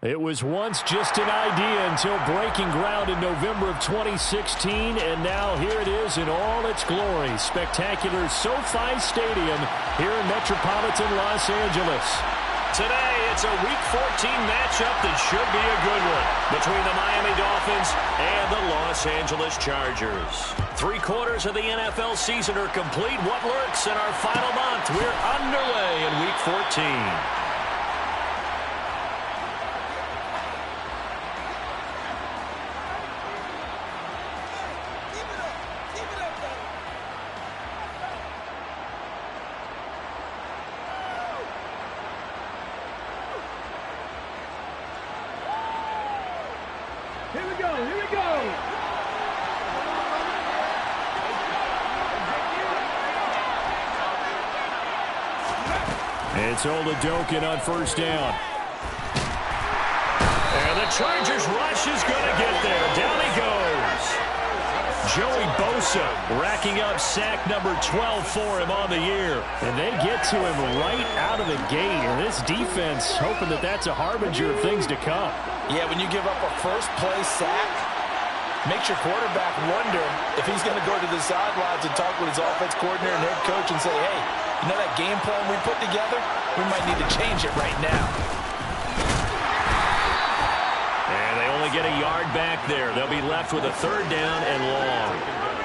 It was once just an idea until breaking ground in November of 2016, and now here it is in all its glory. Spectacular SoFi Stadium here in metropolitan Los Angeles. Today, it's a Week 14 matchup that should be a good one between the Miami Dolphins and the Los Angeles Chargers. 3/4 of the NFL season are complete. What lurks in our final month? We're underway in Week 14. Here we go, here we go. It's Oladokin on first down. And the Chargers rush is going to get there. Down he goes. Joey Bosa racking up sack number 12 for him on the year. And they get to him right out of the gate. And this defense hoping that that's a harbinger of things to come. Yeah, when you give up a first-play sack, makes your quarterback wonder if he's going to go to the sidelines and talk with his offense coordinator and head coach and say, hey, you know that game plan we put together? We might need to change it right now. And they only get a yard back there. They'll be left with a third down and long.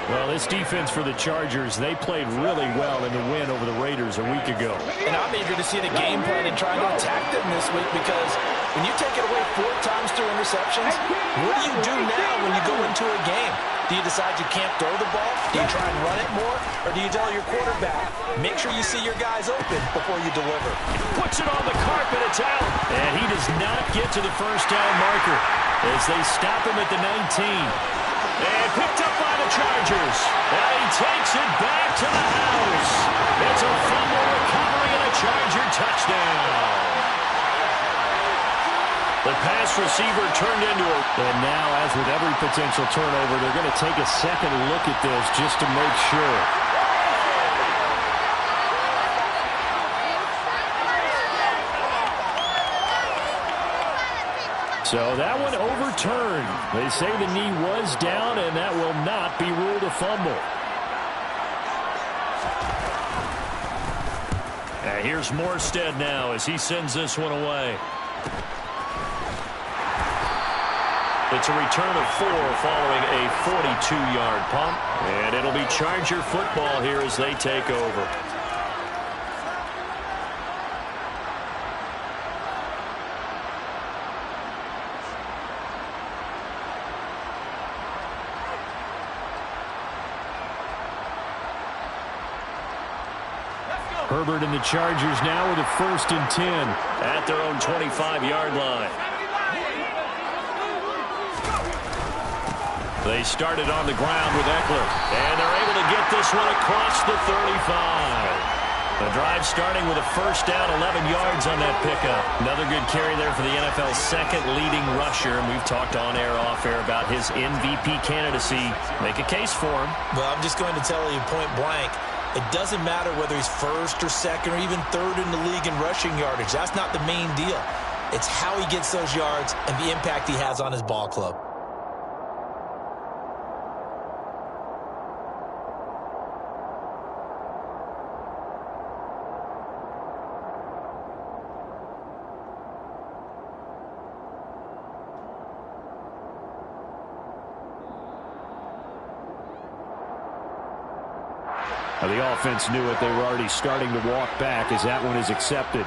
Well, this defense for the Chargers, they played really well in the win over the Raiders a week ago. And I'm eager to see the game plan and try to attack them this week because when you take it away 4 times through interceptions, what do you do now when you go into a game? Do you decide you can't throw the ball? Do you try and run it more? Or do you tell your quarterback, make sure you see your guys open before you deliver? Puts it on the carpet, it's out. And he does not get to the first down marker as they stop him at the 19. And picked up by the Chargers. And he takes it back to the house. It's a fumble recovery and a Charger touchdown. The pass receiver turned into a... And now, as with every potential turnover, they're going to take a second look at this just to make sure. So that one overturned. They say the knee was down, and that will not be ruled a fumble. And here's Morstead now as he sends this one away. It's a return of 4 following a 42-yard punt. And it'll be Charger football here as they take over. Herbert and the Chargers now with a 1st and 10 at their own 25-yard line. They started on the ground with Eckler, and they're able to get this one across the 35. The drive starting with a first down, 11 yards on that pickup. Another good carry there for the NFL's second leading rusher, and we've talked on air, off air about his MVP candidacy. Make a case for him. Well, I'm just going to tell you point blank, it doesn't matter whether he's 1st or 2nd or even 3rd in the league in rushing yardage. That's not the main deal. It's how he gets those yards and the impact he has on his ball club. The offense knew it. They were already starting to walk back as that one is accepted.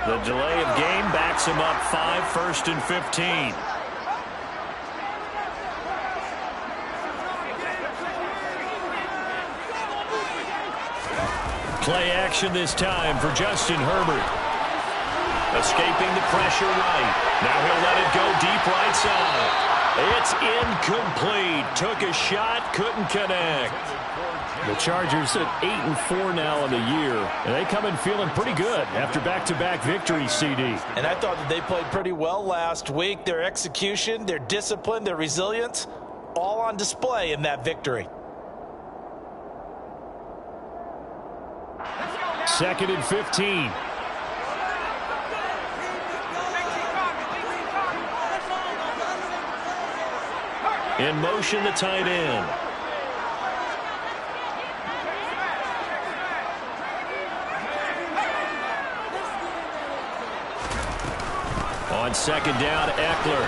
The delay of game backs him up 5, 1st and 15. Play action this time for Justin Herbert. Escaping the pressure right. Now he'll let it go deep right side. It's incomplete. Took a shot, couldn't connect. The Chargers at 8-4 now in the year. And they come in feeling pretty good after back-to-back victories, CD. And I thought that they played pretty well last week. Their execution, their discipline, their resilience, all on display in that victory. 2nd and 15. In motion, the tight end. On 2nd down, Eckler.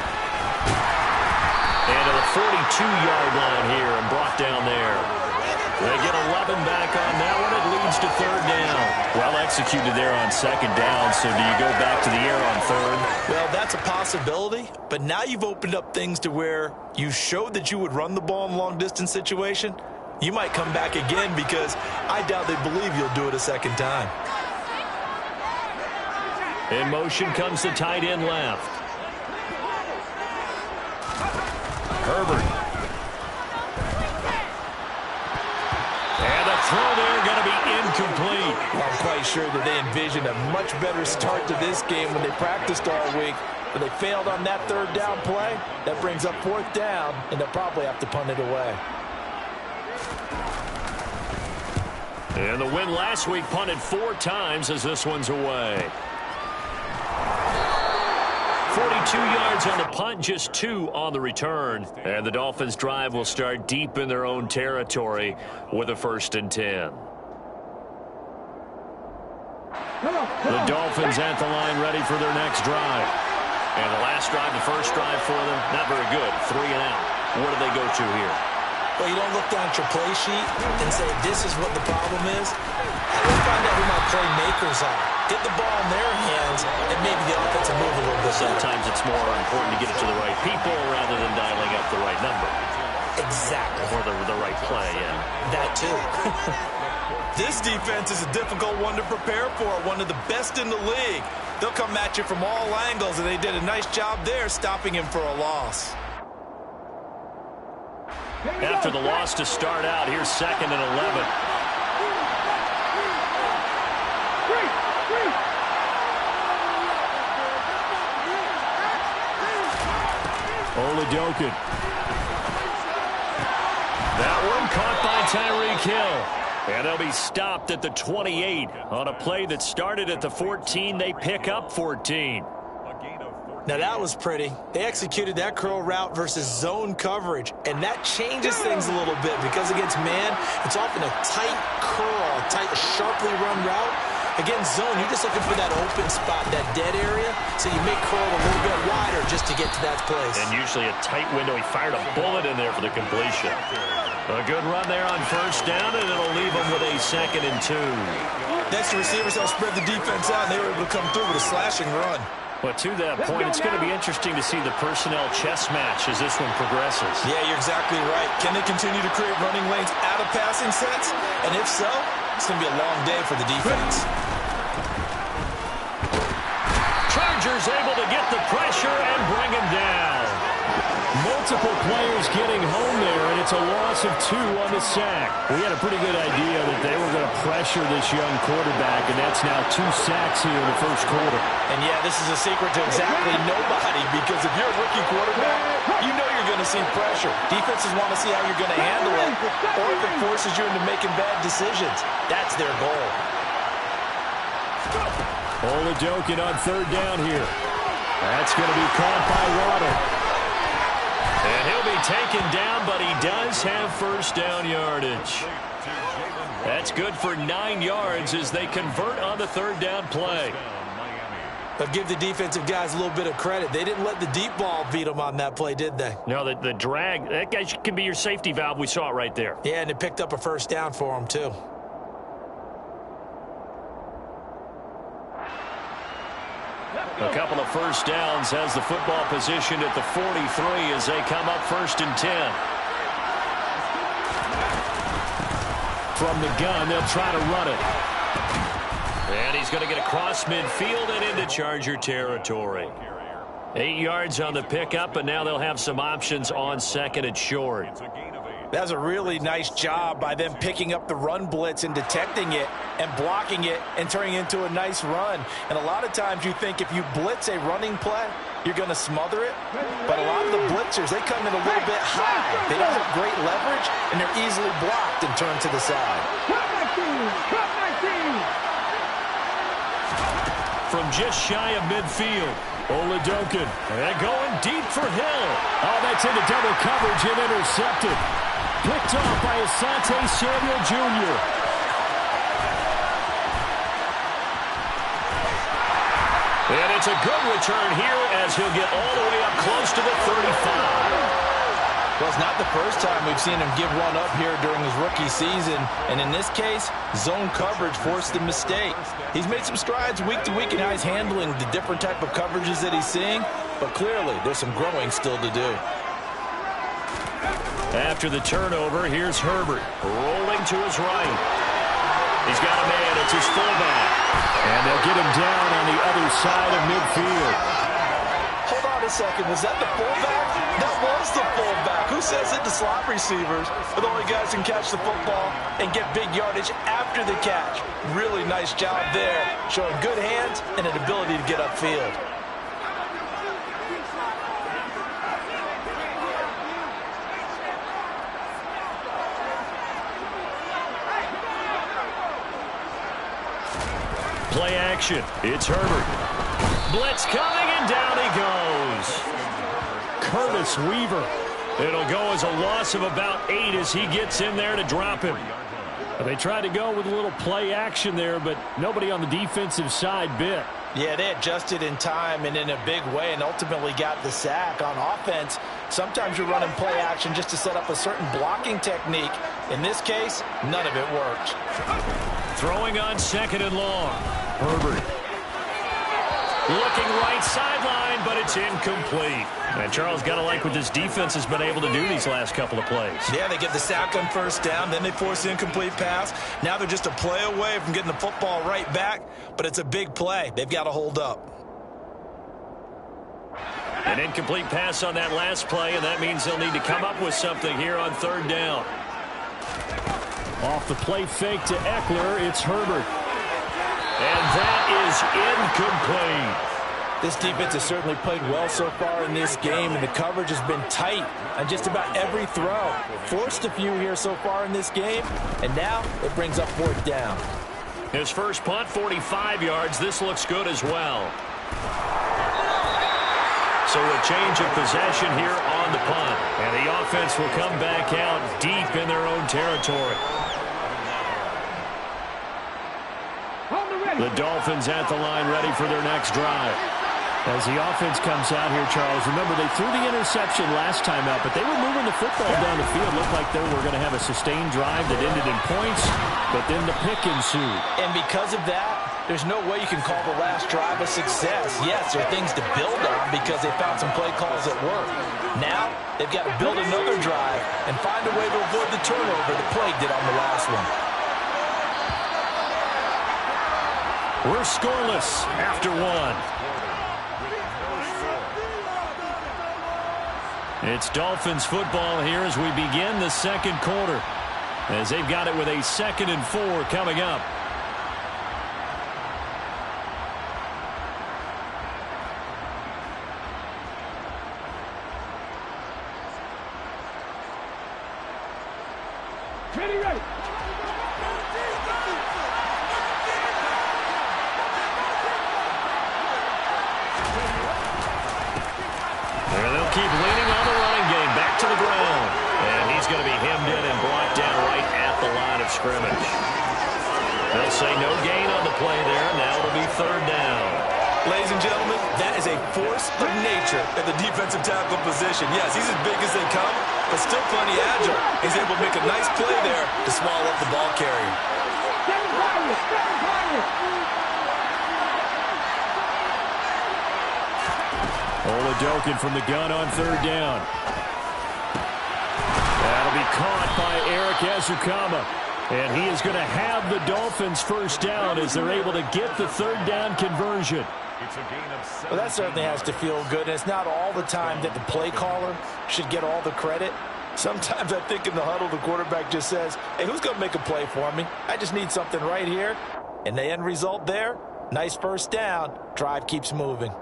And to the 42-yard line here and brought down there. They get 11 back on that one. It leads to 3rd down. Well executed there on 2nd down. So do you go back to the air on 3rd? Well, that's a possibility. But now you've opened up things to where you showed that you would run the ball in long-distance situation. You might come back again because I doubt they believe you'll do it a 2nd time. In motion comes the tight end left. Herbert. And the throw there going to be incomplete. Well, I'm quite sure that they envisioned a much better start to this game when they practiced all week. But they failed on that 3rd down play. That brings up 4th down, and they'll probably have to punt it away. And the win last week punted 4 times as this one's away. 42 yards on the punt, just 2 on the return. And the Dolphins' drive will start deep in their own territory with a 1st and 10. The Dolphins at the line ready for their next drive. And the last drive, the first drive for them, not very good. 3 and out. Where do they go to here? Well, you don't look down at your play sheet and say, this is what the problem is. Let's find out who my playmakers are. Get the ball in their hands, and maybe the offense will move a little bit. Sometimes it's more important to get it to the right people rather than dialing up the right number. Exactly. Or the right play, yeah. That too. This defense is a difficult one to prepare for, one of the best in the league. They'll come at you from all angles, and they did a nice job there stopping him for a loss. After the loss to start out, here's 2nd and 11. Oladokin. That one caught by Tyreek Hill. And they'll be stopped at the 28 on a play that started at the 14. They pick up 14. Now that was pretty. They executed that curl route versus zone coverage, and that changes things a little bit because against man, it's often a tight curl, a sharply run route. Against zone, you're just looking for that open spot, that dead area, so you make curl a little bit wider just to get to that place. And usually a tight window. He fired a bullet in there for the completion. A good run there on 1st down, and it'll leave them with a 2nd and 2. Next, the receivers help spread the defense out, and they were able to come through with a slashing run. But to that point, it's going to be interesting to see the personnel chess match as this one progresses. Yeah, you're exactly right. Can they continue to create running lanes out of passing sets? And if so, it's going to be a long day for the defense. Chargers able to get the pressure and bring him down. Multiple players getting home there, and it's a loss of 2 on the sack. We had a pretty good idea that they were going to pressure this young quarterback, and that's now 2 sacks here in the 1st quarter. And yeah, this is a secret to exactly nobody, because if you're a rookie quarterback, you know you're going to see pressure. Defenses want to see how you're going to handle it, or if it forces you into making bad decisions. That's their goal. Oladokin on 3rd down here. That's going to be caught by Waddle. And he'll be taken down, but he does have 1st down yardage. That's good for 9 yards as they convert on the 3rd down play. But give the defensive guys a little bit of credit. They didn't let the deep ball beat them on that play, did they? No, the drag, that guy can be your safety valve. We saw it right there. Yeah, and it picked up a 1st down for them, too. A couple of 1st downs has the football positioned at the 43 as they come up 1st and 10. From the gun, they'll try to run it. And he's going to get across midfield and into Charger territory. 8 yards on the pickup, and now they'll have some options on 2nd and short. That's a really nice job by them picking up the run blitz and detecting it and blocking it and turning it into a nice run. And a lot of times you think if you blitz a running play, you're going to smother it. But a lot of the blitzers, they come in a little bit high. They don't have great leverage, and they're easily blocked and turned to the side. from just shy of midfield. Oladokin, and going deep for Hill. Oh, that's into double coverage and intercepted. Picked off by Asante Samuel Jr. And it's a good return here as he'll get all the way up close to the 35. Well, it's not the first time we've seen him give one up here during his rookie season. And in this case, zone coverage forced the mistake. He's made some strides week to week in how he's handling the different type of coverages that he's seeing. But clearly, there's some growing still to do. After the turnover, here's Herbert rolling to his right. He's got a man. It's his fullback. And they'll get him down on the other side of midfield. Hold on a second. Was that the fullback? That was the fullback. Who says it to slot receivers? But the only guys can catch the football and get big yardage after the catch. Really nice job there. Showing good hands and an ability to get upfield. Play action. It's Herbert. Blitz coming, and down he goes. Curtis Weaver. It'll go as a loss of about 8 as he gets in there to drop him. They tried to go with a little play action there, but nobody on the defensive side bit. Yeah, they adjusted in time and in a big way and ultimately got the sack. On offense, sometimes you're running play action just to set up a certain blocking technique. In this case, none of it worked. Throwing on 2nd and long. Herbert. Looking right sideline, but it's incomplete. And Charles, got to like what this defense has been able to do these last couple of plays. Yeah, they get the sack on first down, then they force the incomplete pass. Now they're just a play away from getting the football right back, but it's a big play. They've got to hold up. An incomplete pass on that last play, and that means they'll need to come up with something here on 3rd down. Off the play fake to Eckler, it's Herbert. And that is incomplete. This defense has certainly played well so far in this game, and the coverage has been tight on just about every throw. Forced a few here so far in this game, and now it brings up 4th down. His first punt, 45 yards. This looks good as well. So a change of possession here on the punt. And the offense will come back out deep in their own territory. The Dolphins at the line ready for their next drive. As the offense comes out here, Charles, remember they threw the interception last time out, but they were moving the football down the field. Looked like they were going to have a sustained drive that ended in points, but then the pick ensued. And because of that, there's no way you can call the last drive a success. Yes, there are things to build on because they found some play calls that work. Now, they've got to build another drive and find a way to avoid the turnover the plague did on the last one. We're scoreless after 1. It's Dolphins football here as we begin the 2nd quarter, as they've got it with a 2nd and 4 coming up. Ready. Keep leaning on the running game. Back to the ground. And he's going to be hemmed in and blocked down right at the line of scrimmage. They'll say no gain on the play there. Now it'll be 3rd down. Ladies and gentlemen, that is a force of nature at the defensive tackle position. Yes, he's as big as they come, but still plenty agile. He's able to make a nice play there to swallow up the ball carrier. Oladokin from the gun on 3rd down. That'll be caught by Eric Ezukama. And he is going to have the Dolphins first down as they're able to get the 3rd down conversion. Well, that certainly has to feel good. And it's not all the time that the play caller should get all the credit. Sometimes I think in the huddle, the quarterback just says, hey, who's going to make a play for me? I just need something right here. And the end result there, nice first down. Drive keeps moving.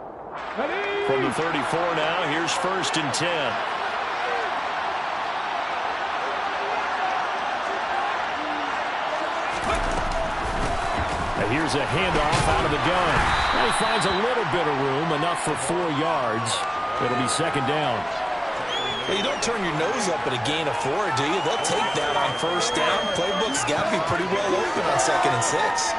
From the 34 now, here's 1st and 10. Here's a handoff out of the gun. And he finds a little bit of room, enough for 4 yards. It'll be second down. Well, you don't turn your nose up at a gain of 4, do you? They'll take that on first down. Playbook's got to be pretty well open on 2nd and 6.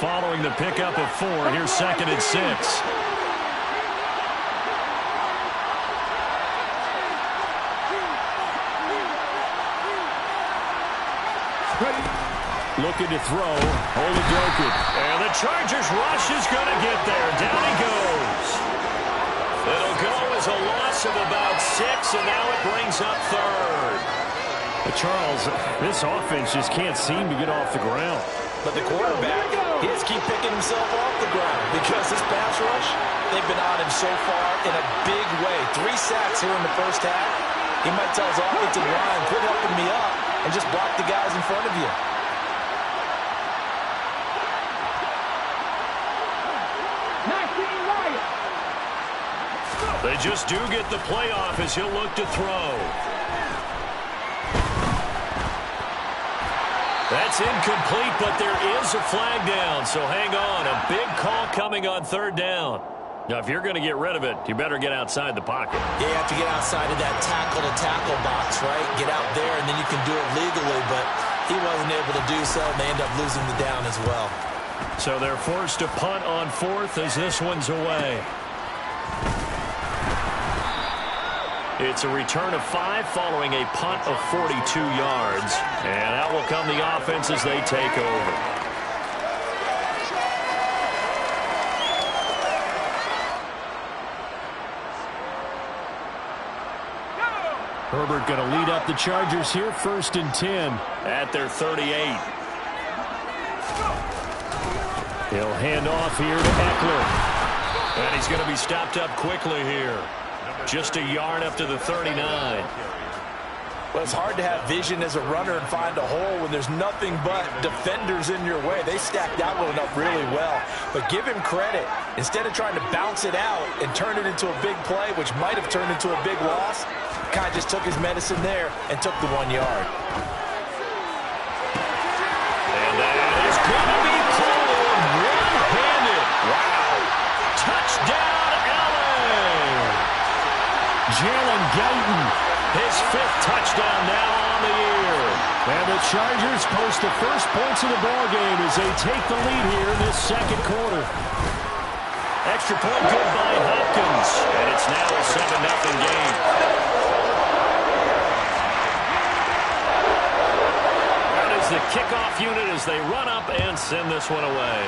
Following the pickup of 4, here's 2nd and 6. Looking to throw. Oladokun. And the Chargers rush is going to get there. Down he goes. It'll go as a loss of about 6, and now it brings up 3rd. But Charles, this offense just can't seem to get off the ground. But the quarterback, he has to keep picking himself off the ground because this pass rush, they've been on him so far in a big way. 3 sacks here in the first half. He might tell his offensive line, quit helping me up and just block the guys in front of you. They just do get the playoff as he'll look to throw. That's incomplete, but there is a flag down, so hang on. A big call coming on 3rd down. Now, if you're going to get rid of it, you better get outside the pocket. Yeah, you have to get outside of that tackle-to-tackle box, right? Get out there, and then you can do it legally, but he wasn't able to do so, and they end up losing the down as well. So they're forced to punt on 4th as this one's away. It's a return of 5 following a punt of 42 yards. And out will come the offense as they take over. Herbert going to lead up the Chargers here, 1st and 10 at their 38. He'll hand off here to Eckler. And he's going to be stopped up quickly here. Just a yard up to the 39. Well, it's hard to have vision as a runner and find a hole when there's nothing but defenders in your way. They stacked that one up really well. But give him credit. Instead of trying to bounce it out and turn it into a big play, which might have turned into a big loss, kind of just took his medicine there and took the 1 yard. And that is going to be pulled one-handed. Wow. Touchdown, LA. Jalen Guyton, his 5th touchdown now on the year. And the Chargers post the first points of the ballgame as they take the lead here in this 2nd quarter. Extra point good by Hopkins. And it's now a 7-0 game. That is the kickoff unit as they run up and send this one away.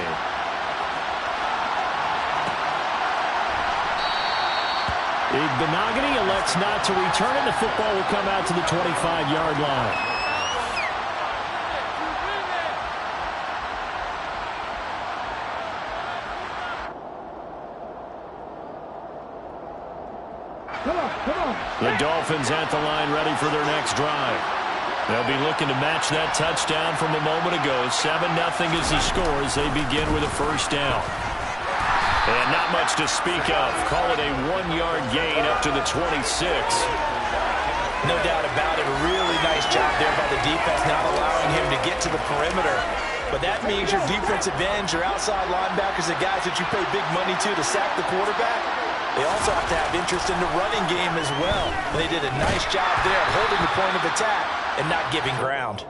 Benogany elects not to return it. The football will come out to the 25-yard line. The Dolphins at the line ready for their next drive. They'll be looking to match that touchdown from a moment ago. 7-0 is the score as they begin with a 1st down. And not much to speak of. Call it a 1-yard gain up to the 26. No doubt about it. A really nice job there by the defense, not allowing him to get to the perimeter. But that means your defensive ends, your outside linebackers, the guys that you pay big money to sack the quarterback, they also have to have interest in the running game as well. They did a nice job there of holding the point of attack and not giving ground.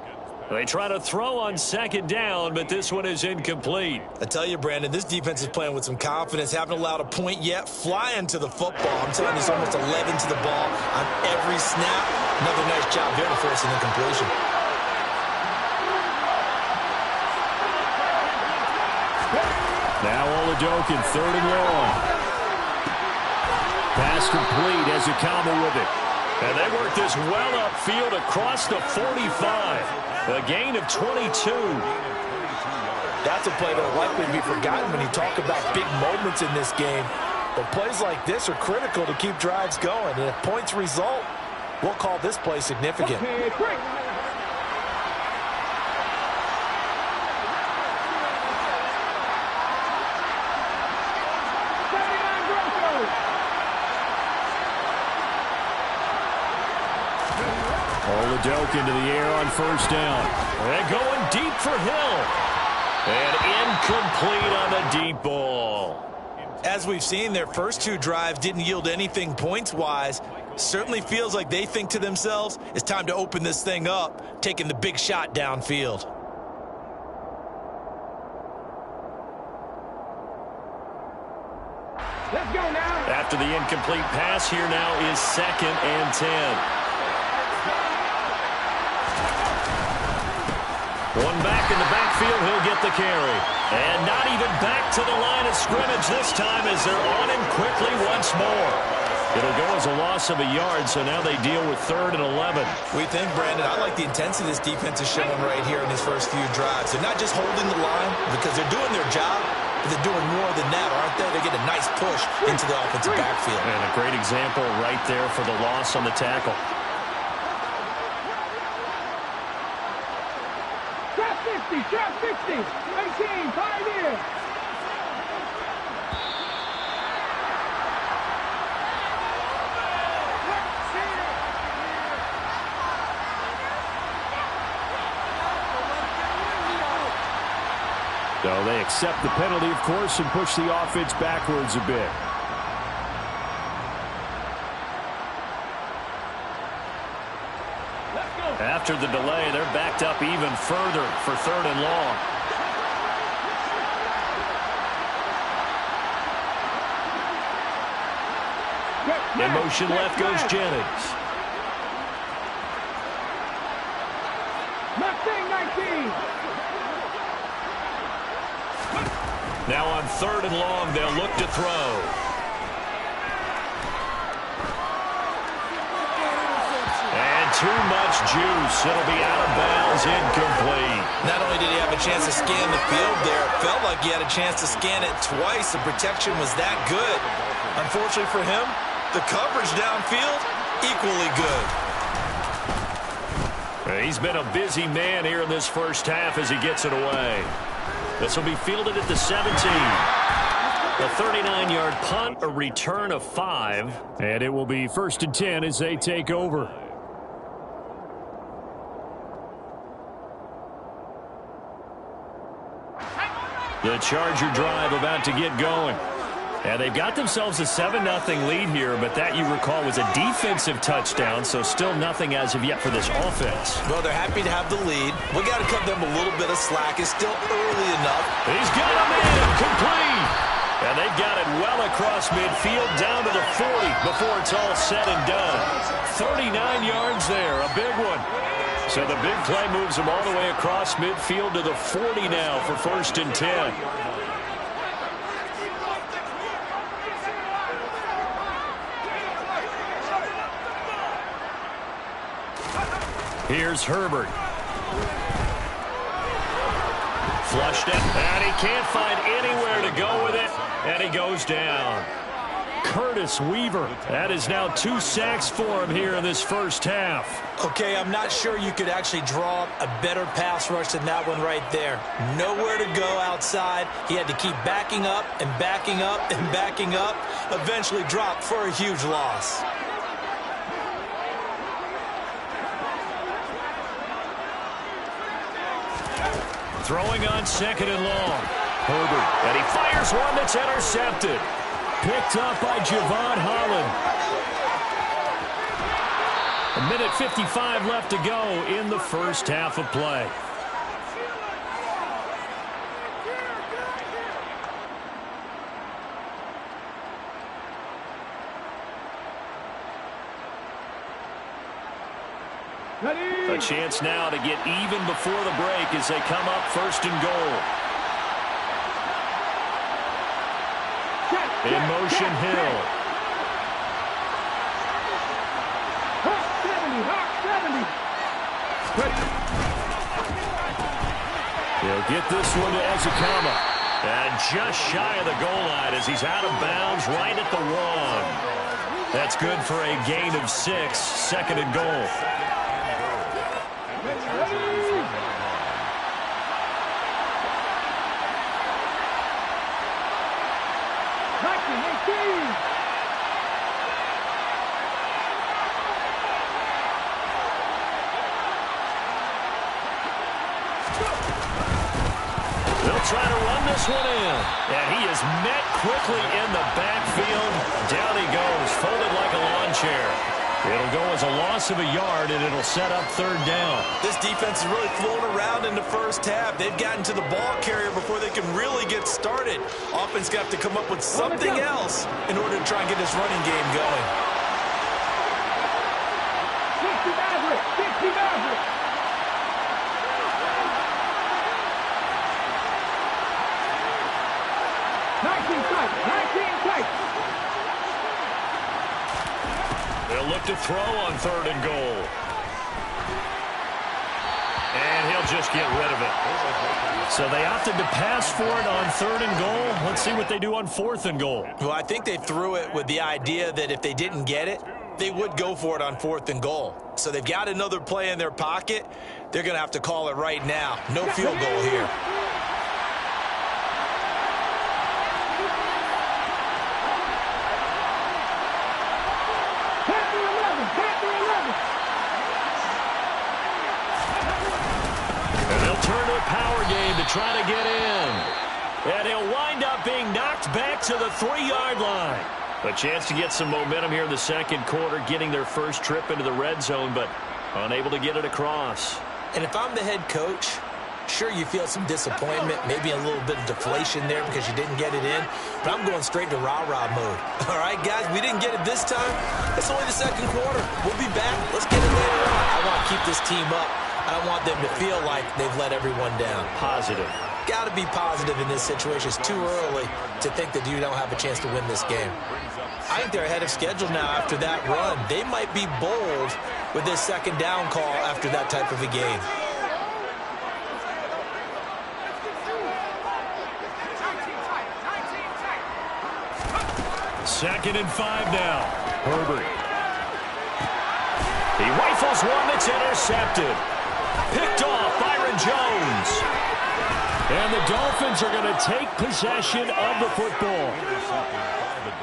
They try to throw on 2nd down, but this one is incomplete. I tell you, Brandon, this defense is playing with some confidence. Haven't allowed a point yet. Flying to the football. I'm telling you, it's almost 11 to the ball on every snap. Another nice job there to force an incompletion. Now Oladokun, 3rd and long. Pass complete as a combo with it. And they work this well upfield across the 45. A gain of 22. That's a play that will likely be forgotten when you talk about big moments in this game. But plays like this are critical to keep drives going. And if points result, we'll call this play significant. Oladoke into the air on first down. And going deep for Hill. And incomplete on the deep ball. As we've seen, their first two drives didn't yield anything points-wise. Certainly feels like they think to themselves, it's time to open this thing up, taking the big shot downfield. Let's go now. After the incomplete pass, here now is 2nd and 10. One back in the backfield, he'll get the carry. And not even back to the line of scrimmage this time as they're on him quickly once more. It'll go as a loss of a yard, so now they deal with 3rd and 11. We think, Brandon, I like the intensity this defense is showing right here in his first few drives. They're not just holding the line because they're doing their job, but they're doing more than that, aren't they? They get a nice push into the offensive backfield. And a great example right there for the loss on the tackle. Trap 60, 18, 5 years. So they accept the penalty, of course, and push the offense backwards a bit. After the delay, they're backed up even further for 3rd and long. In motion left goes Jennings. Now on 3rd and long, they'll look to throw. Too much juice. It'll be out of bounds, incomplete. Not only did he have a chance to scan the field there, it felt like he had a chance to scan it twice. The protection was that good. Unfortunately for him, the coverage downfield, equally good. He's been a busy man here in this first half as he gets it away. This will be fielded at the 17. A 39-yard punt, a return of 5. And it will be 1st and 10 as they take over. The Charger drive about to get going. And they've got themselves a 7-0 lead here, but that, you recall, was a defensive touchdown, so still nothing as of yet for this offense. Well, they're happy to have the lead. We got to cut them a little bit of slack. It's still early enough. He's got him in, complete. And they've got it well across midfield, down to the 40 before it's all said and done. 39 yards there, a big one. So the big play moves them all the way across midfield to the 40 now for 1st and 10. Here's Herbert. Flushed it, and he can't find anywhere to go with it, and he goes down. Curtis Weaver. That is now 2 sacks for him here in this first half. Okay, I'm not sure you could actually draw a better pass rush than that one right there. Nowhere to go outside. He had to keep backing up and backing up and backing up. Eventually dropped for a huge loss. Throwing on 2nd and long. Herbert, and he fires one that's intercepted. Picked up by Javon Holland. 1:55 left to go in the first half of play. A chance now to get even before the break as they come up 1st and goal. In motion, Hill. He'll get this one to Ezekama. And just shy of the goal line as he's out of bounds right at the 1. That's good for a gain of 6, 2nd and goal. try to run this one in. And he is met quickly in the backfield. Down he goes, folded like a lawn chair. It'll go as a loss of a yard, and it'll set up third down. This defense is really flown around in the first half. They've gotten to the ball carrier before they can really get started. Offense got to come up with something else in order to try and get this running game going. 60 Maverick, 60 Maverick. They'll look to throw on third and goal. And he'll just get rid of it. So they opted to pass for it on third and goal. Let's see what they do on fourth and goal. Well, I think they threw it with the idea that if they didn't get it, they would go for it on fourth and goal. So they've got another play in their pocket. They're going to have to call it right now. No field goal here. Turn to a power game to try to get in. And he'll wind up being knocked back to the 3-yard line. A chance to get some momentum here in the second quarter, getting their first trip into the red zone, but unable to get it across. And if I'm the head coach, sure, you feel some disappointment, maybe a little bit of deflation there because you didn't get it in, but I'm going straight to rah-rah mode. All right, guys, we didn't get it this time. It's only the second quarter. We'll be back. Let's get it later on. I want to keep this team up. I don't want them to feel like they've let everyone down. Positive. Got to be positive in this situation. It's too early to think that you don't have a chance to win this game. I think they're ahead of schedule now after that run. They might be bold with this second down call after that type of a game. Second and 5 now. Herbert. He rifles one that's intercepted. Picked off Byron Jones. And the Dolphins are going to take possession of the football.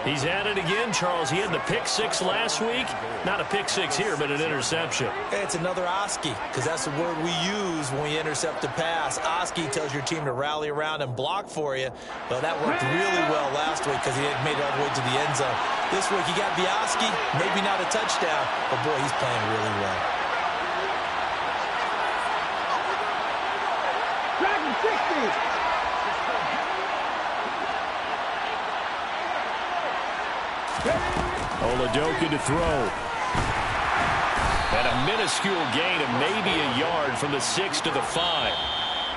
He's at it again, Charles. He had the pick six last week. Not a pick six here, but an interception. It's another Oski, because that's the word we use when we intercept a pass. Oski tells your team to rally around and block for you. Well, that worked really well last week because he had made it all the way to the end zone. This week, he got the Oski, maybe not a touchdown, but boy, he's playing really well. Dragon 60. Oladoka to throw. And a minuscule gain of maybe a yard from the 6 to the 5.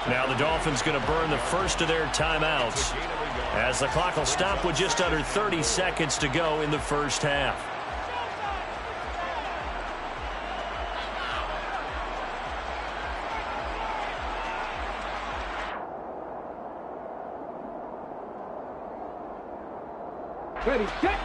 Now the Dolphins going to burn the first of their timeouts as the clock will stop with just under 30 seconds to go in the first half. Ready, set.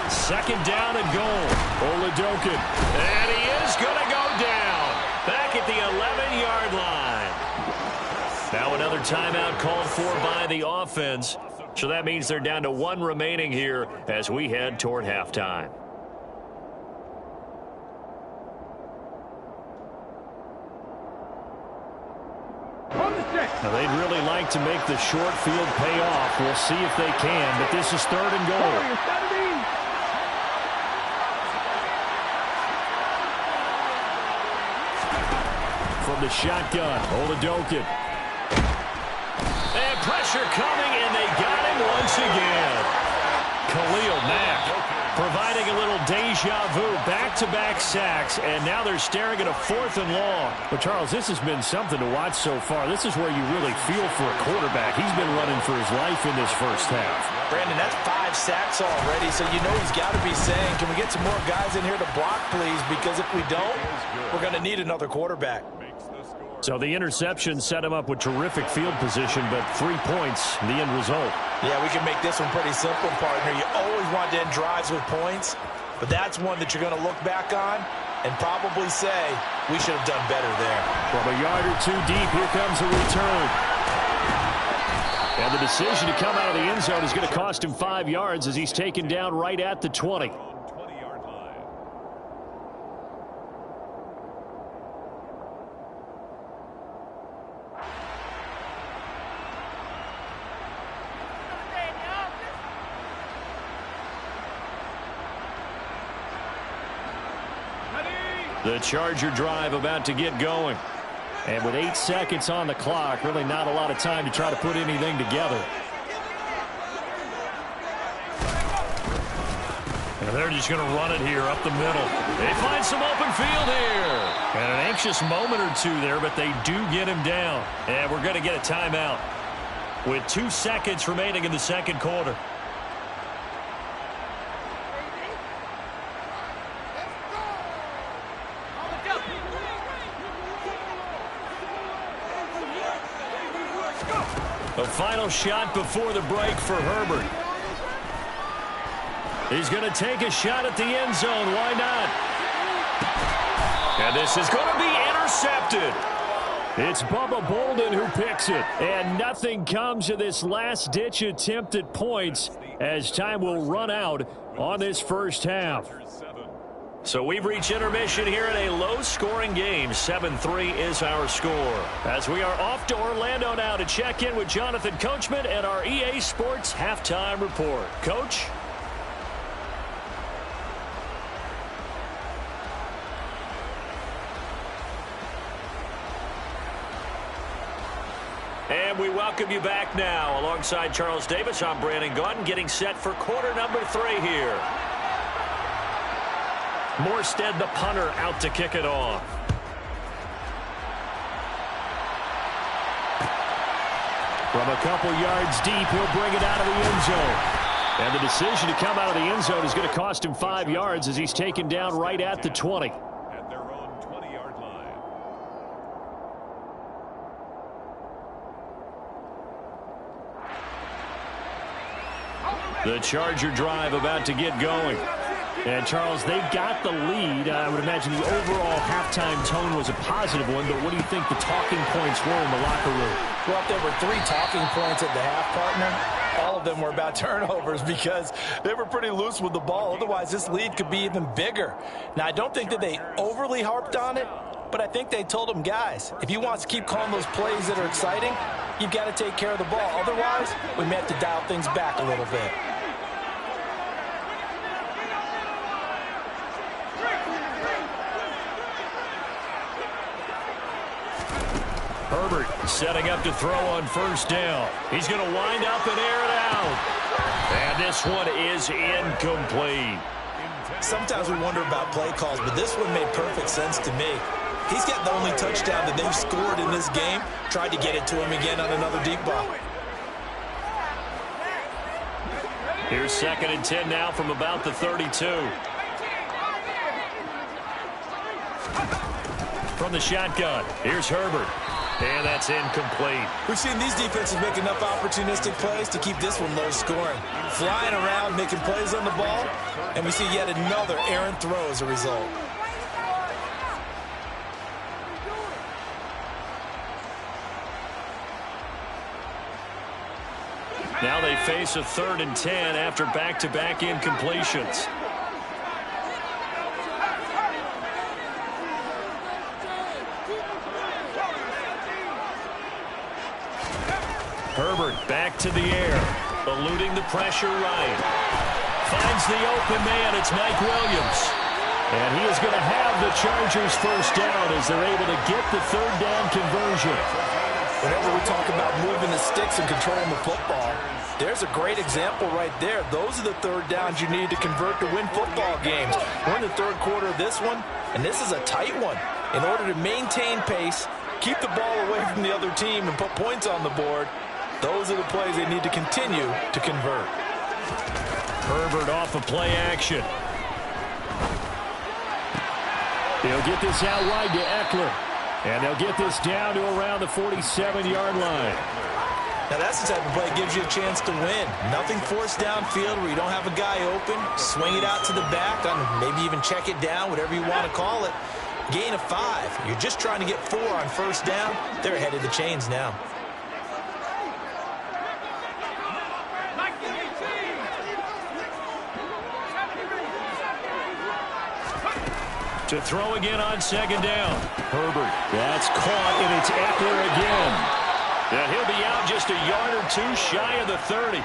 Second down and goal. Oladoka. And he is going to go down. Back at the 11-yard line. Now another timeout called for by the offense. So that means they're down to one remaining here as we head toward halftime. Now they'd really like to make the short field pay off. We'll see if they can, but this is third and goal. From the shotgun, Oladoka. And pressure coming, and they got him once again. Khalil Mack providing a little deja vu, back-to-back sacks, and now they're staring at a 4th and long. But, Charles, this has been something to watch so far. This is where you really feel for a quarterback. He's been running for his life in this first half. Brandon, that's 5 sacks already, so you know he's got to be saying, can we get some more guys in here to block, please? Because if we don't, we're going to need another quarterback. So the interception set him up with terrific field position, but 3 points, the end result. Yeah, we can make this one pretty simple, partner. You always want to end drives with points, but that's one that you're going to look back on and probably say, we should have done better there. From a yard or two deep, here comes a return. And the decision to come out of the end zone is going to cost him 5 yards as he's taken down right at the 20. The Charger drive about to get going. And with 8 seconds on the clock, really not a lot of time to try to put anything together. And they're just going to run it here up the middle. They find some open field here. And an anxious moment or two there, but they do get him down. And we're going to get a timeout with 2 seconds remaining in the second quarter. The final shot before the break for Herbert. He's going to take a shot at the end zone. Why not? And this is going to be intercepted. It's Bubba Bolden who picks it. And nothing comes of this last-ditch attempt at points as time will run out on this first half. So we've reached intermission here in a low-scoring game. 7-3 is our score. As we are off to Orlando now to check in with Jonathan Coachman and our EA Sports Halftime Report. Coach? And we welcome you back now. Alongside Charles Davis, I'm Brandon Gaudin, getting set for quarter number 3 here. Morstead, the punter, out to kick it off. From a couple yards deep, he'll bring it out of the end zone. And the decision to come out of the end zone is going to cost him 5 yards as he's taken down right at the 20. At their own 20-yard line. The Charger drive about to get going. And, Charles, they've got the lead. I would imagine the overall halftime tone was a positive one, but what do you think the talking points were in the locker room? Well, if there were 3 talking points at the half, partner, all of them were about turnovers because they were pretty loose with the ball. Otherwise, this lead could be even bigger. Now, I don't think that they overly harped on it, but I think they told them, guys, if you want to keep calling those plays that are exciting, you've got to take care of the ball. Otherwise, we may have to dial things back a little bit. Herbert setting up to throw on first down. He's going to wind up and air it out. And this one is incomplete. Sometimes we wonder about play calls, but this one made perfect sense to me. He's got the only touchdown that they've scored in this game. Tried to get it to him again on another deep ball. Here's 2nd and 10 now from about the 32. From the shotgun, here's Herbert. And that's incomplete. We've seen these defenses make enough opportunistic plays to keep this one low scoring. Flying around, making plays on the ball, and we see yet another errant throw as a result. Now they face a 3rd and 10 after back-to-back incompletions. Herbert back to the air, eluding the pressure right. Finds the open man, it's Mike Williams. And he is going to have the Chargers first down as they're able to get the 3rd down conversion. Whenever we talk about moving the sticks and controlling the football, there's a great example right there. Those are the 3rd downs you need to convert to win football games. We're in the 3rd quarter of this one, and this is a tight one. In order to maintain pace, keep the ball away from the other team, and put points on the board, those are the plays they need to continue to convert. Herbert off of play action. They'll get this out wide to Eckler. And they'll get this down to around the 47-yard line. Now that's the type of play that gives you a chance to win. Nothing forced downfield where you don't have a guy open. Swing it out to the back, maybe even check it down, whatever you want to call it. Gain of 5. You're just trying to get 4 on first down. They're ahead of the chains now. To throw again on second down. Herbert. That's caught, and it's Eckler again. And he'll be out just a yard or two shy of the 30.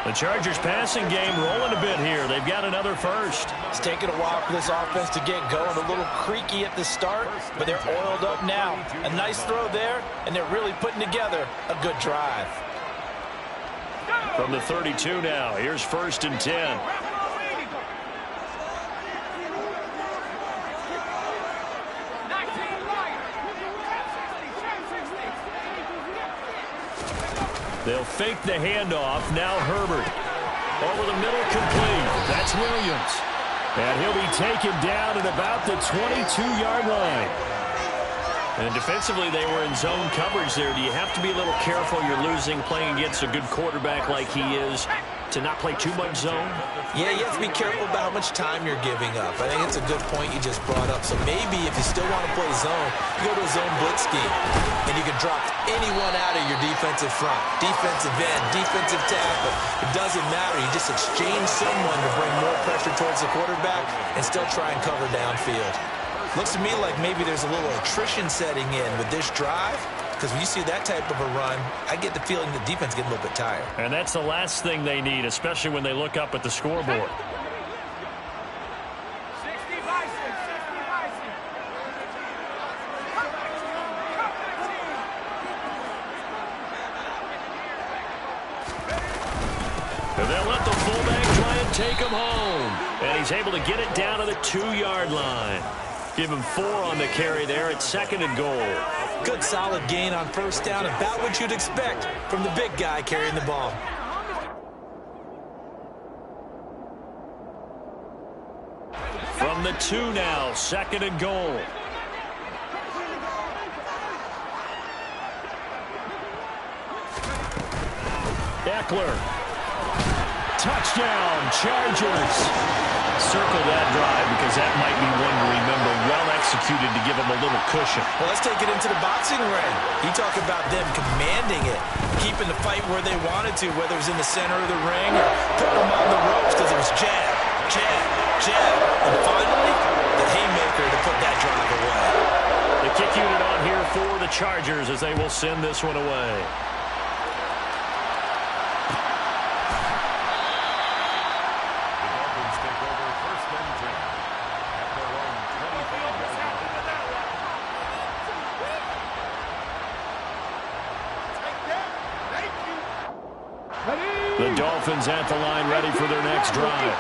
The Chargers passing game rolling a bit here. They've got another first. It's taken a while for this offense to get going. A little creaky at the start, but they're oiled up now. A nice throw there, and they're really putting together a good drive. From the 32 now, here's 1st and 10. They'll fake the handoff. Now Herbert. Over the middle, complete. That's Williams. And he'll be taken down at about the 22-yard line. And defensively, they were in zone coverage there. Do you have to be a little careful? You're losing playing against a good quarterback like he is to not play too much zone? Yeah, you have to be careful about how much time you're giving up. I think it's a good point you just brought up. So maybe if you still want to play zone, you go to a zone blitz scheme. And you can drop anyone out of your defensive front. Defensive end, defensive tackle. It doesn't matter. You just exchange someone to bring more pressure towards the quarterback and still try and cover downfield. Looks to me like maybe there's a little attrition setting in with this drive. Because when you see that type of a run, I get the feeling the defense getting a little bit tired. And that's the last thing they need, especially when they look up at the scoreboard. And they'll let the fullback try and take him home. And he's able to get it down to the 2-yard line. Give him 4 on the carry there at 2nd and goal. Good solid gain on 1st down, about what you'd expect from the big guy carrying the ball. From the 2 now, 2nd and goal. Eckler. Touchdown, Chargers. Circle that drive because that might be one to remember. Well executed to give them a little cushion. Well, let's take it into the boxing ring. You talk about them commanding it, keeping the fight where they wanted to, whether it was in the center of the ring or putting them on the ropes because it was jab, jab, jab. And finally, the haymaker to put that drive away. The kick unit on here for the Chargers as they will send this one away. The Dolphins at the line ready for their next drive.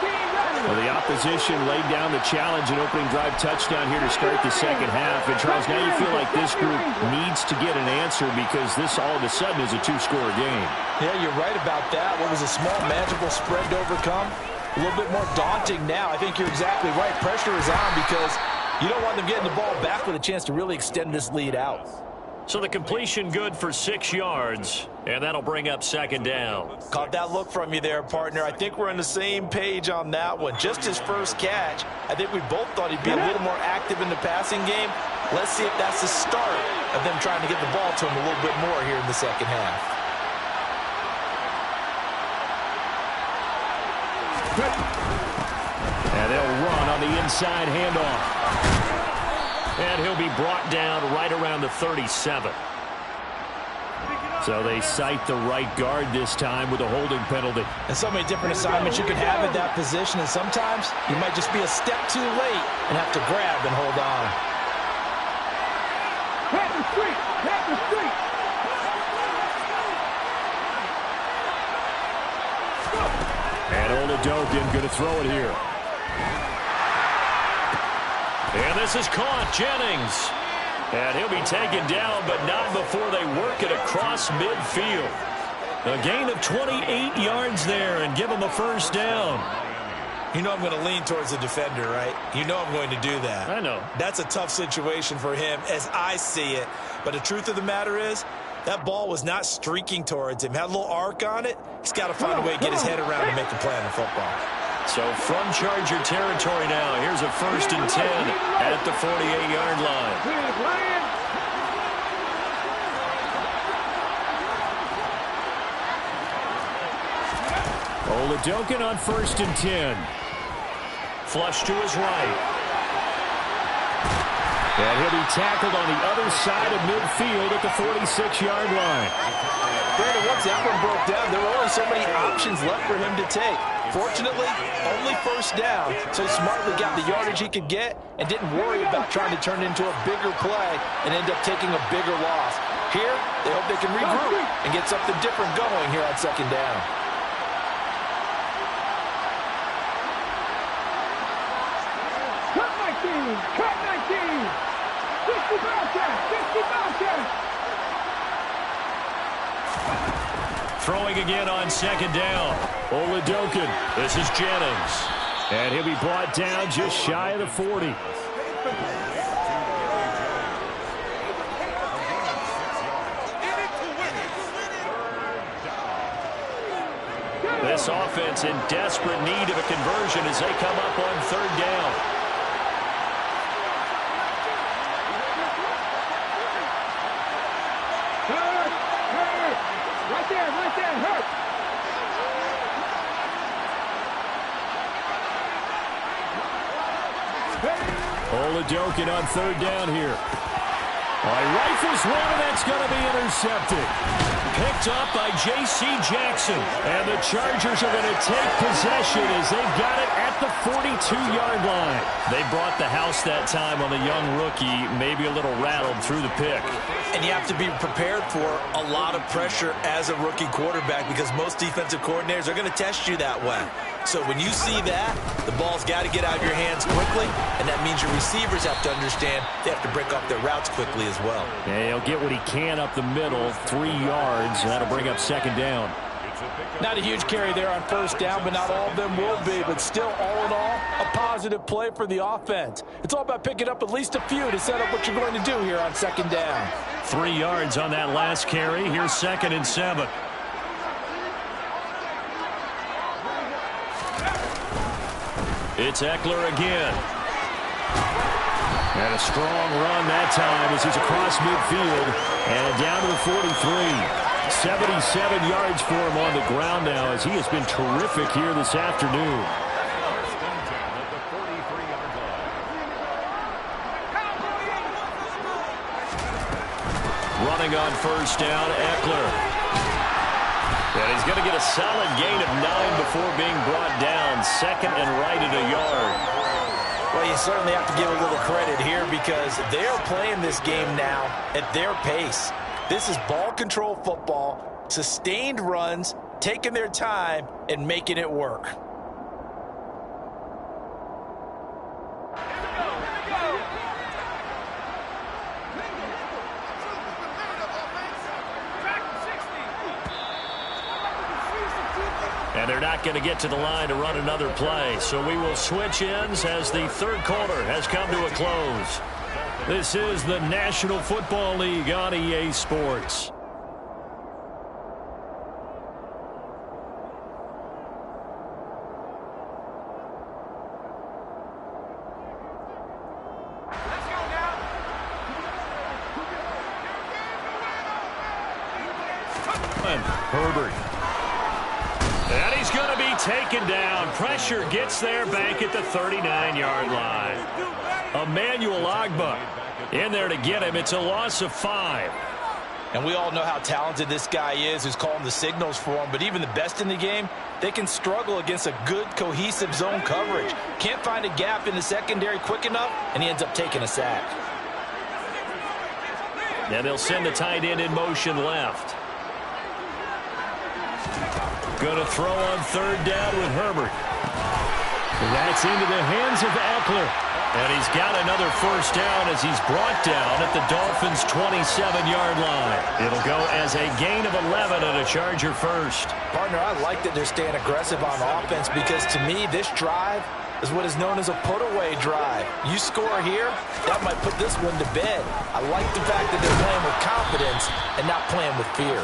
Well, the opposition laid down the challenge and opening drive touchdown here to start the second half. And, Charles, now you feel like this group needs to get an answer because this all of a sudden is a 2-score game. Yeah, you're right about that. What was a small, manageable spread to overcome? A little bit more daunting now. I think you're exactly right. Pressure is on because you don't want them getting the ball back with a chance to really extend this lead out. So the completion good for 6 yards, and that'll bring up 2nd down. Caught that look from you there, partner. I think we're on the same page on that one. Just his first catch. I think we both thought he'd be a little more active in the passing game. Let's see if that's the start of them trying to get the ball to him a little bit more here in the second half. And they'll run on the inside handoff. And he'll be brought down right around the 37. So they cite the right guard this time with a holding penalty. And so many different assignments you can have at that position, and sometimes you might just be a step too late and have to grab and hold on. Hit the street! Hit the street! And Oladokin going to throw it here. And this is caught. Jennings. And he'll be taken down, but not before they work it across midfield. A gain of 28 yards there and give him a 1st down. You know I'm going to lean towards the defender, right? You know I'm going to do that. I know. That's a tough situation for him as I see it. But the truth of the matter is, that ball was not streaking towards him. Had a little arc on it. He's got to find a way to get his head around and make a play on the football. So from Charger territory now, here's a 1st and 10 at the 48-yard line. Oladokin on 1st and 10. Flush to his right. And he'll be tackled on the other side of midfield at the 46-yard line. Brandon, once that one broke down, there were only so many options left for him to take. Fortunately, only first down, so he smartly got the yardage he could get and didn't worry about trying to turn it into a bigger play and end up taking a bigger loss. Here, they hope they can regroup and get something different going here on second down. Cut 19! 60 Bobcats! Throwing again on second down. Oladokin. This is Jennings. And he'll be brought down just shy of the 40. This offense in desperate need of a conversion as they come up on third down. Right there, hurt. Oladokin on third down here. Rifles one, and that's going to be intercepted. Picked up by J.C. Jackson. And the Chargers are going to take possession as they've got it at the 42-yard line. They brought the house that time on the young rookie, maybe a little rattled through the pick. And you have to be prepared for a lot of pressure as a rookie quarterback because most defensive coordinators are going to test you that way. So when you see that, the ball's got to get out of your hands quickly, and that means your receivers have to understand they have to break off their routes quickly as well. Yeah, he'll get what he can up the middle, 3 yards, and that'll bring up second down. Not a huge carry there on first down, but not all of them will be. But still, all in all, a positive play for the offense. It's all about picking up at least a few to set up what you're going to do here on second down. 3 yards on that last carry. Here's 2nd and 7. It's Eckler again. And a strong run that time as he's across midfield and down to the 43. 77 yards for him on the ground now as he has been terrific here this afternoon. Running on first down, Eckler. And he's going to get a solid gain of 9 before being brought down. 2nd and right at a yard. Well, you certainly have to give a little credit here because they're playing this game now at their pace. This is ball control football, sustained runs, taking their time and making it work. And they're not going to get to the line to run another play. So we will switch ends as the third quarter has come to a close. This is the National Football League on EA Sports. Herbert. And he's going to be taken down. Pressure gets there back at the 39-yard line. Emmanuel Ogbah in there to get him. It's a loss of 5. And we all know how talented this guy is who's calling the signals for him. But even the best in the game, they can struggle against a good, cohesive zone coverage. Can't find a gap in the secondary quick enough, and he ends up taking a sack. And they'll send the tight end in motion left. Going to throw on third down with Herbert. That's into the hands of Eckler. And he's got another first down as he's brought down at the Dolphins' 27-yard line. It'll go as a gain of 11 and a Charger first. Partner, I like that they're staying aggressive on offense because to me this drive is what is known as a put-away drive. You score here, that might put this one to bed. I like the fact that they're playing with confidence and not playing with fear.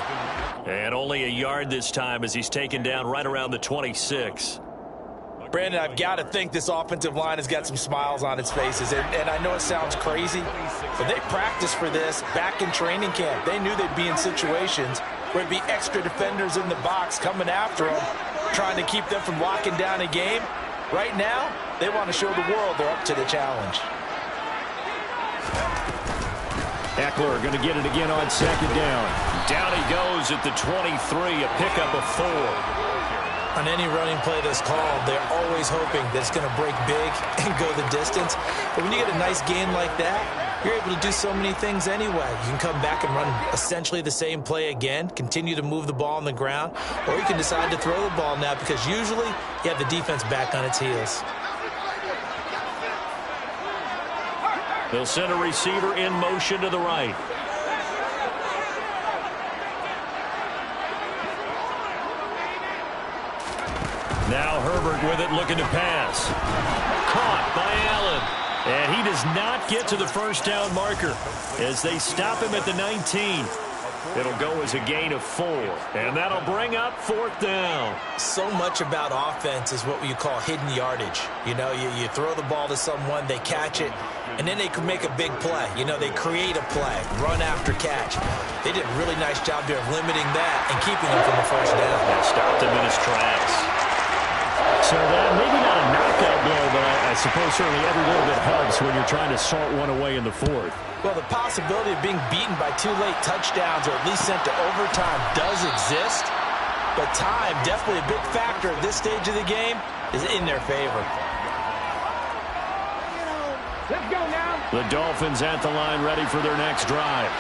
And only a yard this time as he's taken down right around the 26. Brandon, I've got to think this offensive line has got some smiles on its faces. And I know it sounds crazy, but they practiced for this back in training camp. They knew they'd be in situations where it'd be extra defenders in the box coming after them, trying to keep them from locking down a game. Right now, they want to show the world they're up to the challenge. Eckler going to get it again on second down. Down he goes at the 23, a pickup of 4. On any running play that's called, they're always hoping that it's going to break big and go the distance. But when you get a nice gain like that, you're able to do so many things anyway. You can come back and run essentially the same play again, continue to move the ball on the ground, or you can decide to throw the ball now because usually you have the defense back on its heels. They'll send a receiver in motion to the right. Now Herbert with it, looking to pass. Caught by Allen. And he does not get to the first down marker as they stop him at the 19. It'll go as a gain of 4. And that'll bring up 4th down. So much about offense is what you call hidden yardage. You know, you throw the ball to someone, they catch it, and then they can make a big play. You know, they create a play, run after catch. They did a really nice job there of limiting that and keeping him from the first down. That stopped him in his tracks. So that maybe not a knockout blow, but I suppose certainly every little bit helps when you're trying to salt one away in the 4th. Well, the possibility of being beaten by 2 late touchdowns or at least sent to overtime does exist, but time, definitely a big factor at this stage of the game, is in their favor. Let's go now. The Dolphins at the line ready for their next drive.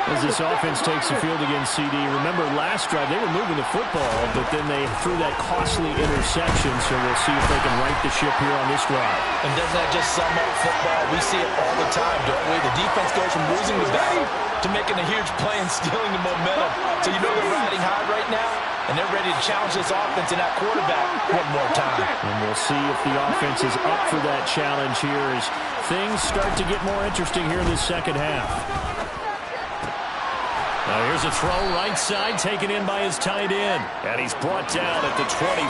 As this offense takes the field against CD, remember last drive they were moving the football, but then they threw that costly interception, so we'll see if they can right the ship here on this drive. And doesn't that just sum up football? We see it all the time, don't we? The defense goes from losing the battle to making a huge play and stealing the momentum. So you know they're riding high right now, and they're ready to challenge this offense and that quarterback one more time. And we'll see if the offense is up for that challenge here as things start to get more interesting here in this second half. Now here's a throw right side taken in by his tight end. And he's brought down at the 24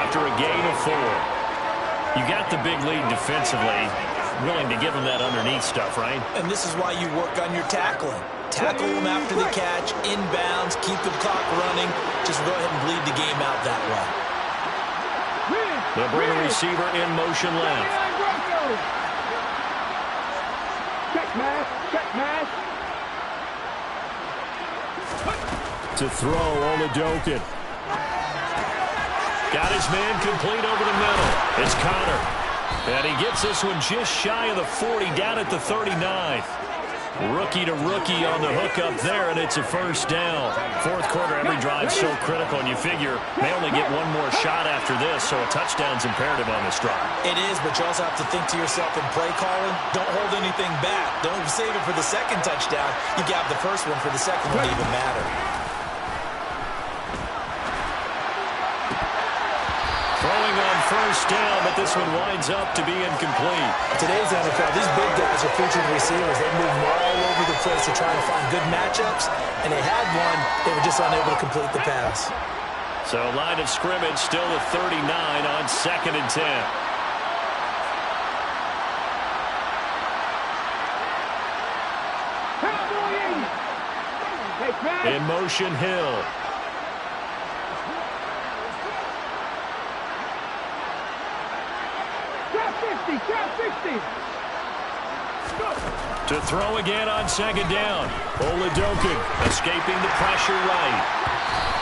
after a gain of 4. You got the big lead defensively. Willing to give him that underneath stuff, right? And this is why you work on your tackling. Tackle them after the catch, inbounds, keep the clock running. Just go ahead and bleed the game out that way. They'll bring a receiver in motion left. Check mash, check mash. To throw, Oladokin. Got his man complete over the middle. It's Connor. And he gets this one just shy of the 40, down at the 39. Rookie to rookie on the hookup there, and it's a first down. 4th quarter, every drive so critical, and you figure they only get one more shot after this, so a touchdown's imperative on this drive. It is, but you also have to think to yourself in play calling, don't hold anything back. Don't save it for the second touchdown. You got the first one for the second one to even matter. Throwing on first down, but this one winds up to be incomplete. Today's NFL, these big guys are featured receivers. They move all over the place to try and find good matchups, and they had one. They were just unable to complete the pass. So line of scrimmage still at 39 on 2nd and 10. In motion, Hill. To throw again on 2nd down. Oladokin escaping the pressure right.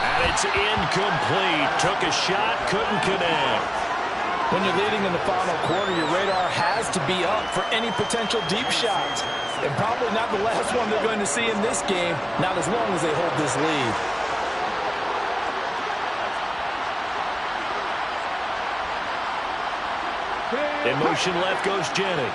And it's incomplete. Took a shot, couldn't connect. When you're leading in the final quarter, your radar has to be up for any potential deep shots. And probably not the last one they're going to see in this game, not as long as they hold this lead. In motion left goes Jennings.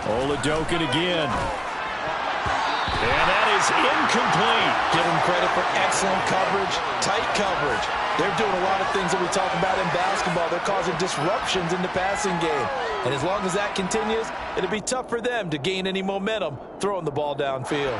Oladokin again. And that is incomplete. Give them credit for excellent coverage, tight coverage. They're doing a lot of things that we talk about in basketball. They're causing disruptions in the passing game. And as long as that continues, it'll be tough for them to gain any momentum throwing the ball downfield.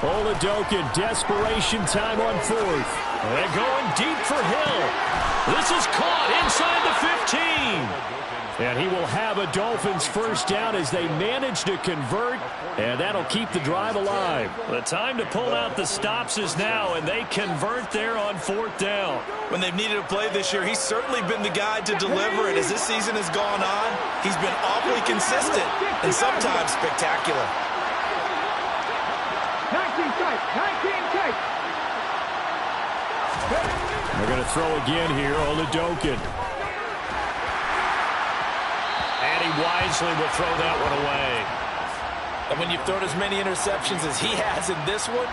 Oladokin, desperation time on 4th. And going deep for Hill. This is caught inside the And he will have a Dolphins first down as they manage to convert, and that'll keep the drive alive. The time to pull out the stops is now, and they convert there on 4th down. When they've needed a play this year, he's certainly been the guy to deliver it. As this season has gone on, he's been awfully consistent and sometimes spectacular. 19 tight, 19 tight. They're going to throw again here on the Doken. And he wisely will throw that one away. And when you've thrown as many interceptions as he has in this one,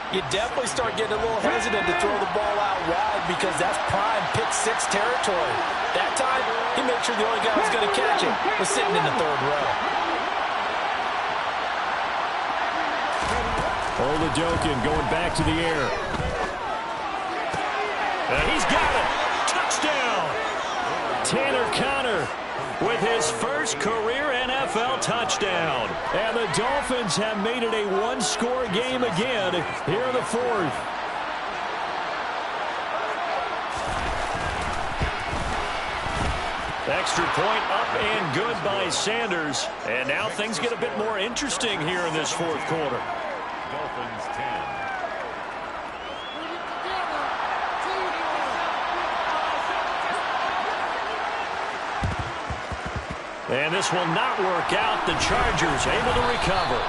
you definitely start getting a little hesitant to throw the ball out wide because that's prime pick 6 territory. That time, he made sure the only guy who was going to catch it was sitting in the 3rd row. Doken going back to the air. And he's got it. Touchdown. Tanner Conner with his first career NFL touchdown. And the Dolphins have made it a one-score game again here in the 4th. Extra point up and good by Sanders. And now things get a bit more interesting here in this 4th quarter. Dolphins 10. And this will not work out. The Chargers able to recover.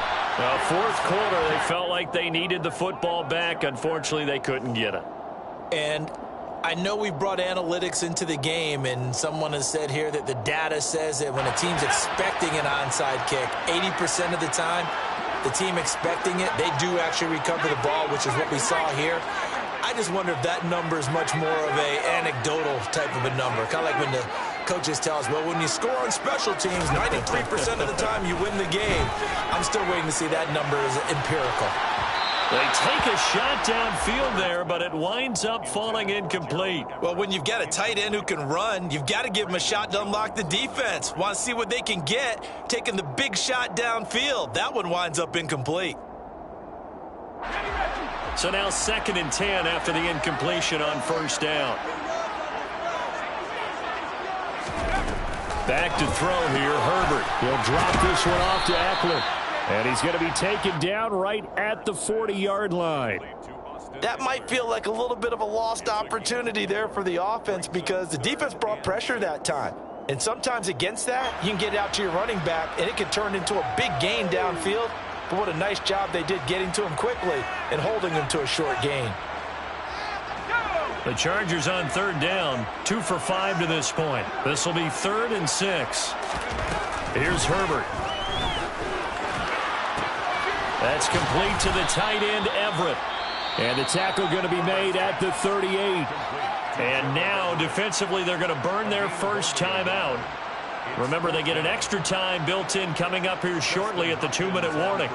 4th quarter, they felt like they needed the football back. Unfortunately, they couldn't get it. And I know we brought analytics into the game, and someone has said here that the data says that when a team's expecting an onside kick, 80% of the time, the team expecting it, they do actually recover the ball, which is what we saw here. I just wonder if that number is much more of a anecdotal type of a number. Kind of like when the coaches tell us, well, when you score on special teams, 93% of the time you win the game. I'm still waiting to see that number as empirical. They take a shot downfield there, but it winds up falling incomplete. Well, when you've got a tight end who can run, you've got to give him a shot to unlock the defense. Want to see what they can get, taking the big shot downfield. That one winds up incomplete. So now 2nd and 10 after the incompletion on 1st down. Back to throw here, Herbert. He'll drop this one off to Eckler. And he's going to be taken down right at the 40-yard line. That might feel like a little bit of a lost opportunity there for the offense because the defense brought pressure that time. And sometimes against that, you can get out to your running back, and it can turn into a big gain downfield. But what a nice job they did getting to him quickly and holding him to a short gain. The Chargers on 3rd down, 2 for 5 to this point. This will be 3rd and 6. Here's Herbert. That's complete to the tight end, Everett. And the tackle going to be made at the 38. And now, defensively, they're going to burn their first timeout. Remember, they get an extra time built in coming up here shortly at the 2-minute warning.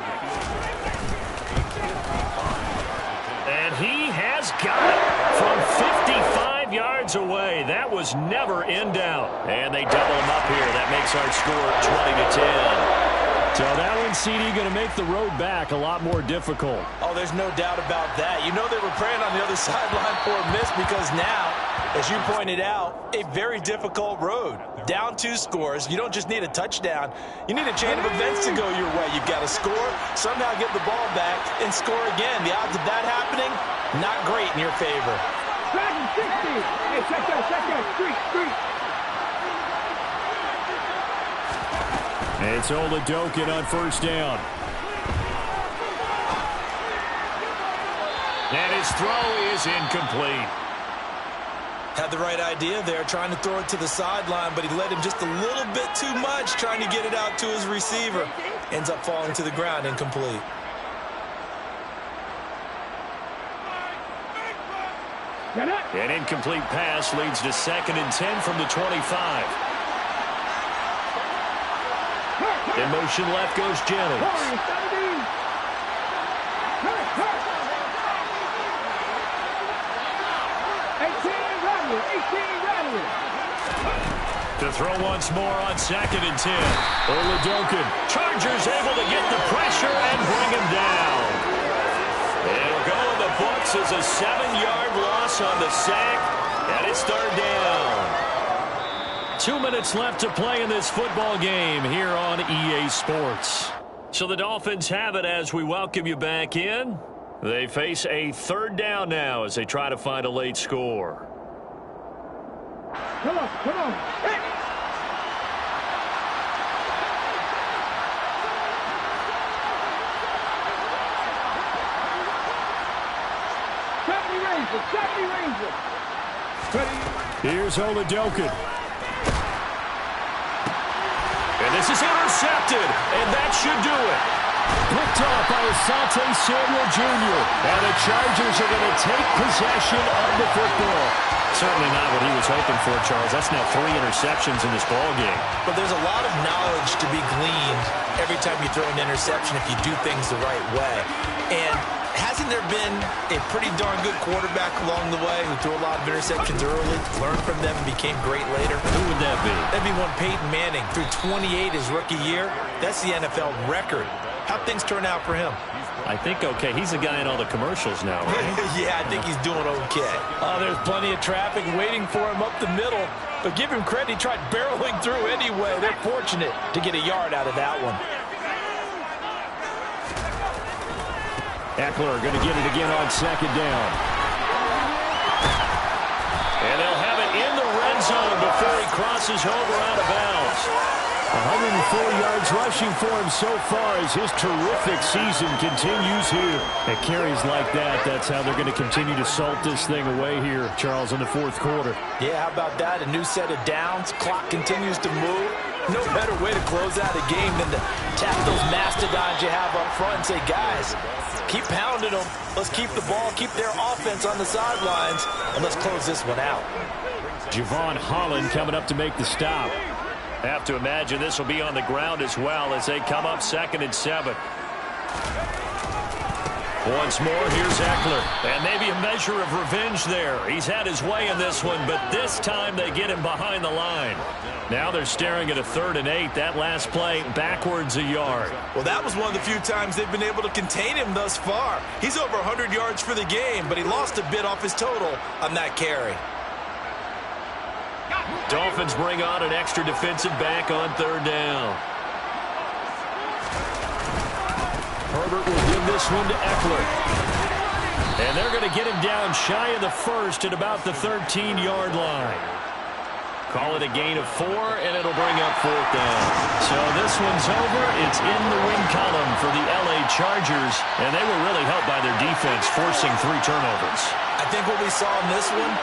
And he has got it from 55 yards away. That was never in doubt. And they double him up here. That makes our score 20-10. So that one, CD, going to make the road back a lot more difficult. Oh, there's no doubt about that. You know they were praying on the other sideline for a miss because now, as you pointed out, a very difficult road. Down 2 scores. You don't just need a touchdown. You need a chain of events to go your way. You've got to score, somehow get the ball back, and score again. The odds of that happening, not great in your favor. Dragon 60. Hey, check that, street. It's Doken on 1st down. And his throw is incomplete. Had the right idea there, trying to throw it to the sideline, but he led him just a little bit too much, trying to get it out to his receiver. Ends up falling to the ground, incomplete. An incomplete pass leads to 2nd and 10 from the 25. In motion left goes Jennings. To throw once more on 2nd and 10. Doken. Chargers able to get the pressure and bring him down. It'll go in the books as a 7-yard loss on the sack, and it's 3rd down. 2 minutes left to play in this football game here on EA Sports. So the Dolphins have it as we welcome you back in. They face a third down now as they try to find a late score. Come on, come on. Hey. Safety Ranger. Here's Oladokin. And this is intercepted, and that should do it. Picked off by Asante Samuel Jr. And the Chargers are going to take possession of the football. Certainly not what he was hoping for, Charles. That's now 3 interceptions in this ball game. But there's a lot of knowledge to be gleaned every time you throw an interception if you do things the right way. And hasn't there been a pretty darn good quarterback along the way who threw a lot of interceptions early, learned from them, and became great later? Who would that be? That'd be one Peyton Manning. Threw 28 his rookie year. That's the NFL record. How'd things turn out for him? I think okay. He's the guy in all the commercials now, right? Yeah, I think he's doing okay. Oh, there's plenty of traffic waiting for him up the middle. But give him credit, he tried barreling through anyway. They're fortunate to get a yard out of that one. Eckler going to get it again on second down. And they'll have it in the red zone before he crosses over out of bounds. 104 yards rushing for him so far as his terrific season continues here. At carries like that, that's how they're going to continue to salt this thing away here, Charles, in the fourth quarter. Yeah, how about that? A new set of downs. Clock continues to move. No better way to close out a game than to tap those mastodons you have up front and say, guys, keep pounding them. Let's keep the ball, keep their offense on the sidelines, and let's close this one out. Javon Holland coming up to make the stop. Have to imagine this will be on the ground as well as they come up 2nd and 7. Once more, here's Eckler. And maybe a measure of revenge there. He's had his way in this one, but this time they get him behind the line. Now they're staring at a 3rd and 8. That last play backwards a yard. Well, that was one of the few times they've been able to contain him thus far. He's over 100 yards for the game, but he lost a bit off his total on that carry. Dolphins bring on an extra defensive back on 3rd down. Herbert will give this one to Eckler. And they're going to get him down shy of the 1st at about the 13-yard line. Call it a gain of 4, and it'll bring up 4th down. So this one's over. It's in the win column for the LA Chargers, and they were really helped by their defense, forcing 3 turnovers. I think what we saw in this one,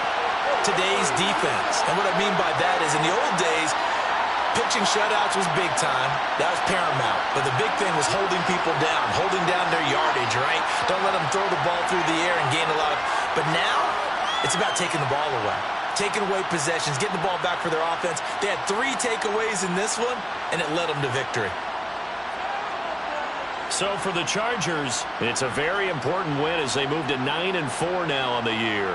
today's defense. And what I mean by that is in the old days, pitching shutouts was big time. That was paramount. But the big thing was holding people down, holding down their yardage, right? Don't let them throw the ball through the air and gain a lot of... But now, it's about taking the ball away. Taking away possessions, getting the ball back for their offense. They had 3 takeaways in this one, and it led them to victory. So for the Chargers, it's a very important win as they move to 9-4 now on the year.